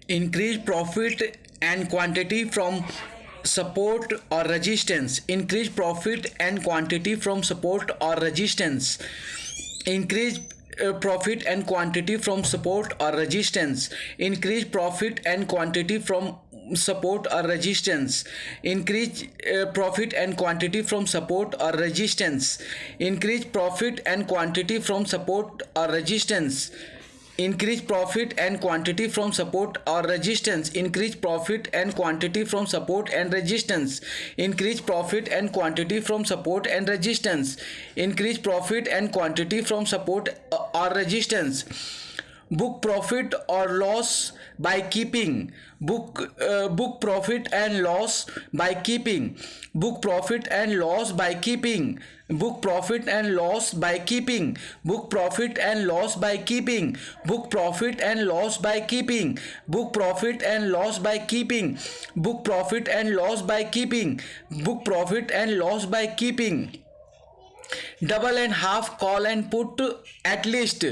increase profit and quantity from support or resistance, increase profit and quantity from support or resistance, increase profit and quantity from support or resistance, increase profit and quantity from support or resistance, increase profit and quantity from support or resistance, increase profit and quantity from support or resistance, increase profit and quantity from support or resistance, increase profit and quantity from support and resistance, increase profit and quantity from support and resistance, increase profit and quantity from support or resistance. Book profit or loss by keeping, book profit and loss by keeping, book profit and loss by keeping, book profit and loss by keeping, book profit and loss by keeping, book profit and loss by keeping, book profit and loss by keeping, book profit and loss by keeping, book profit and loss by keeping. Double and half call and put at least,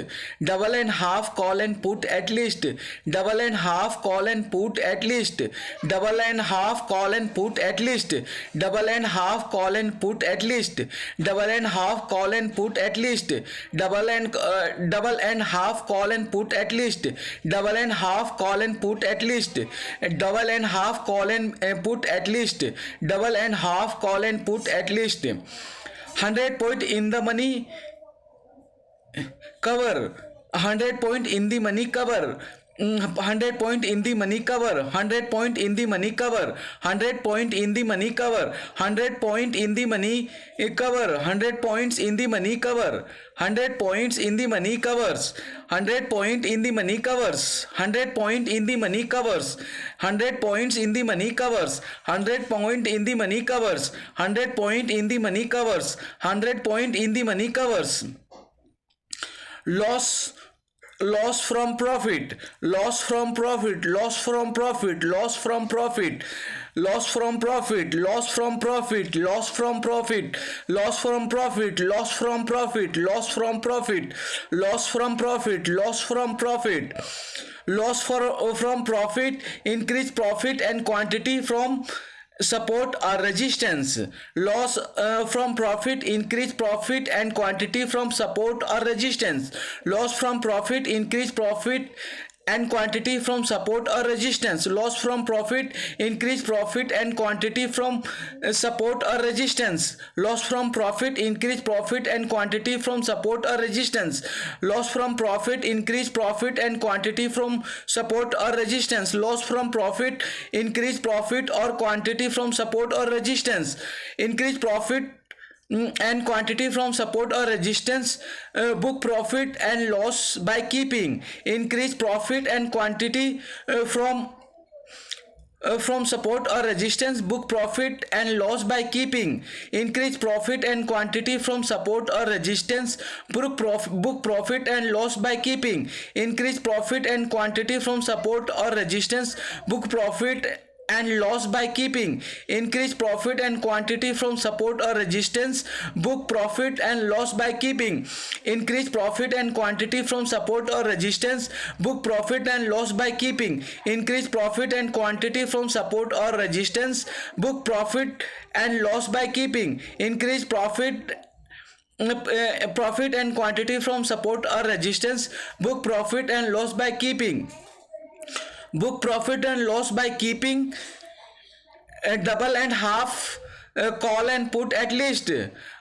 double and half call and put at least, double and half call and put at least, double and half call and put at least, double and half call and put at least, double and half call and put at least, double and half call and put at least, double and half call and put at least, double and half call and put at least, double and half call and put at least. 100 point in the money cover, 100 point in the money cover, 100 point in the money cover, 100 point in the money cover, 100 point in the money cover, 100 point in the money cover, 100 points in the money cover, 100 points in the money covers, 100 point in the money covers, 100 point in the money covers, 100 points in the money covers, 100 point in the money covers, 100 point in the money covers, 100 point in the money covers. Loss, loss from profit, loss from profit, loss from profit, loss from profit, loss from profit, loss from profit, loss from profit, loss from profit, loss from profit, loss from profit, loss from profit, loss from profit, loss from profit, increase profit and quantity from support or resistance, loss from profit, increase profit and quantity from support or resistance, loss from profit, increase profit and quantity from support or resistance, loss from profit, increase profit and quantity from support or resistance, loss from profit, increase profit and quantity from support or resistance, loss from profit, increase profit and quantity from support or resistance, loss from profit, increase profit or quantity from support or resistance, increase profit and quantity from support or resistance. Book profit and loss by keeping, increase profit and quantity from support or resistance, book profit and loss by keeping, increase profit and quantity from support or resistance, book profit and loss by keeping, increase profit and quantity from support or resistance, book profit and loss by keeping, increase profit and quantity from support or resistance, book profit and loss by keeping, increase profit and quantity from support or resistance, book profit and loss by keeping, increase profit and quantity from support or resistance, book profit and loss by keeping, increase profit and quantity from support or resistance, book profit and loss by keeping, book profit and loss by keeping. Double and half call and put at least,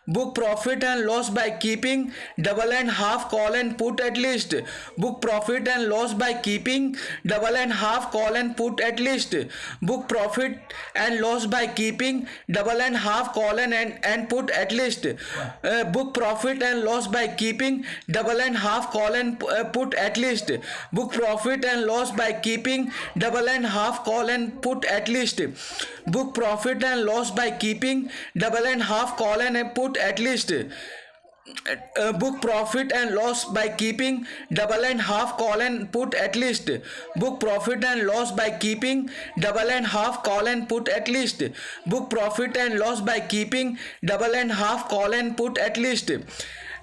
book profit and loss by keeping, double and half call and put at least, book profit and loss by keeping, double and half call and put at least, book profit and loss by keeping, double and half call and put at least, book profit and loss by keeping, double and half call and put at least, book profit and loss by keeping, double and half call and put at least, book profit and loss by keeping, double and half call and put at least, book profit and loss by keeping, double and half call and put at least, book profit and loss by keeping, double and half call and put at least, book profit and loss by keeping, double and half call and put at least.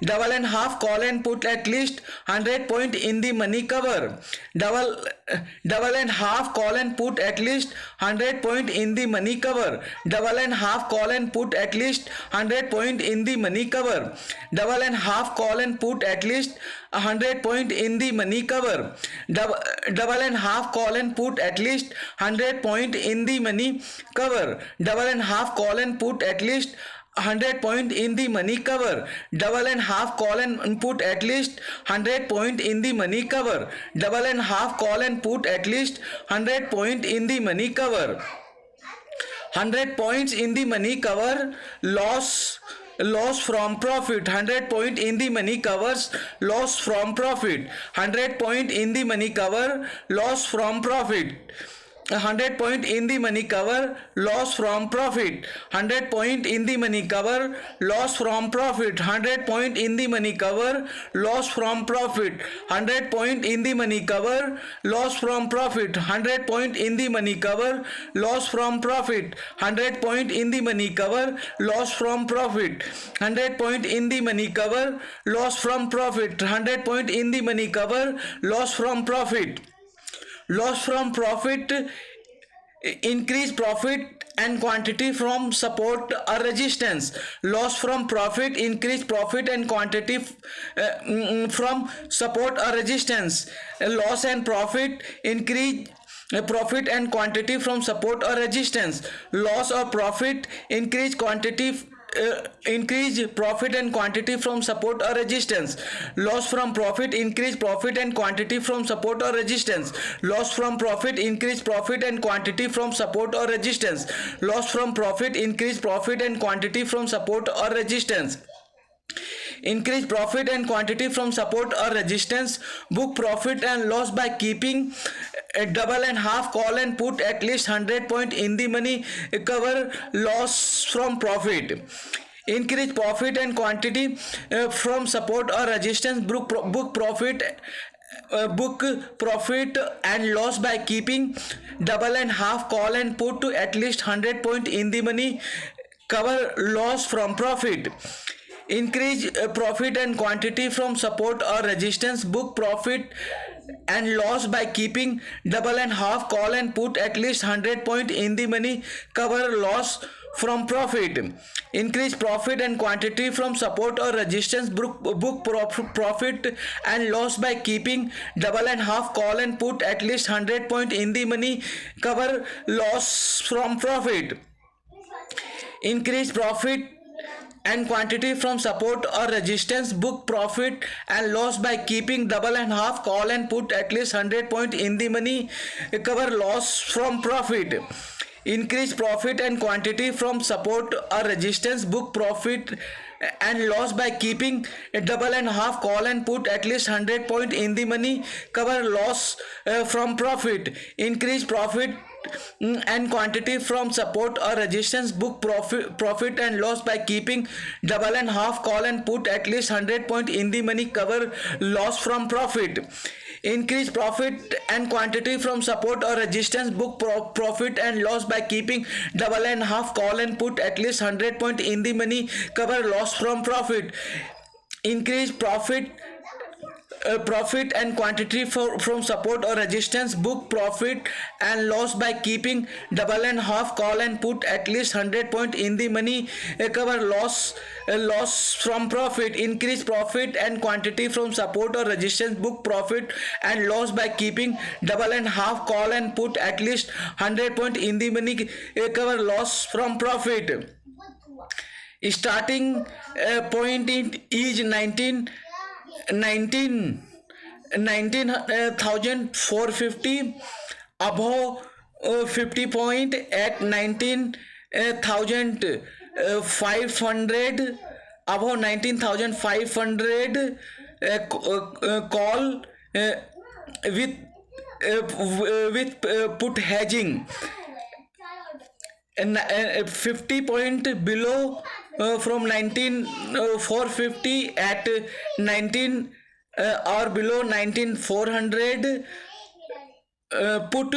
double and half call and put at least 100 point in the money cover. Double and half call and put at least 100 point in the money cover. Double and half call and put at least 100 point in the money cover. Double and half call and put at least 100 point in the money cover. Double and half call and put at least 100 point in the money cover. Double and half call and put at least 100 point in the money cover. Double and half call and put at least 100 point in the money cover. Double and half call and put at least 100 point in the money cover. 100 points in the money cover. Loss from profit. 100 point in the money covers loss from profit. 100 point in the money cover loss from profit. 100 point in the money cover loss from profit. 100 point in the money cover loss from profit. 100 point in the money cover loss from profit. 100 point in the money cover loss from profit. 100 point in the money cover loss from profit. 100 point in the money cover loss from profit. 100 point in the money cover loss from profit. 100 point in the money cover loss from profit. Loss from profit. Increase profit and quantity from support or resistance. Loss from profit. Increase profit and quantity from support or resistance. Loss and profit. Increase profit and quantity from support or resistance. Loss or profit. Increase quantity. Increase profit and quantity from support or resistance. Loss from profit. Increase profit and quantity from support or resistance. Loss from profit. Increase profit and quantity from support or resistance. Loss from profit. Increase profit and quantity from support or resistance. Increase profit and quantity from support or resistance. Book profit and loss by keeping a double and half call and put at least 100 point in the money cover. Loss from profit. Increase profit and quantity from support or resistance. Book profit and loss by keeping double and half call and put to at least 100 point in the money cover. Loss from profit. Increase profit and quantity from support or resistance. Book profit and loss by keeping double and half call and put at least 100 point in the money cover. Loss from profit. Increase profit and quantity from support or resistance. Book profit and loss by keeping double and half call and put at least 100 point in the money cover. Loss from profit. Increase profit and quantity from support or resistance. Book profit and loss by keeping double and half call and put at least 100 point in the money cover. Loss from profit. Increase profit and quantity from support or resistance. Book profit and loss by keeping a double and half call and put at least 100 point in the money cover. Loss from profit. Increase profit and quantity from support or resistance. Book profit and loss by keeping double and half call and put at least 100 point in the money cover. Loss from profit. Increase profit and quantity from support or resistance. Book profit and loss by keeping double and half call and put at least 100 point in the money cover. Loss from profit. Increase profit and quantity from support or resistance. Book profit and loss by keeping double and half call and put at least 100 point in the money cover. Loss from profit. Increase profit and quantity from support or resistance. Book profit and loss by keeping double and half call and put at least 100 point in the money cover. Loss from profit. Starting point is 19,450. Above 50 point at 19,500. Above 19,500 call with put hedging. 50 point below from 19,450 at 19 or below 19,400 put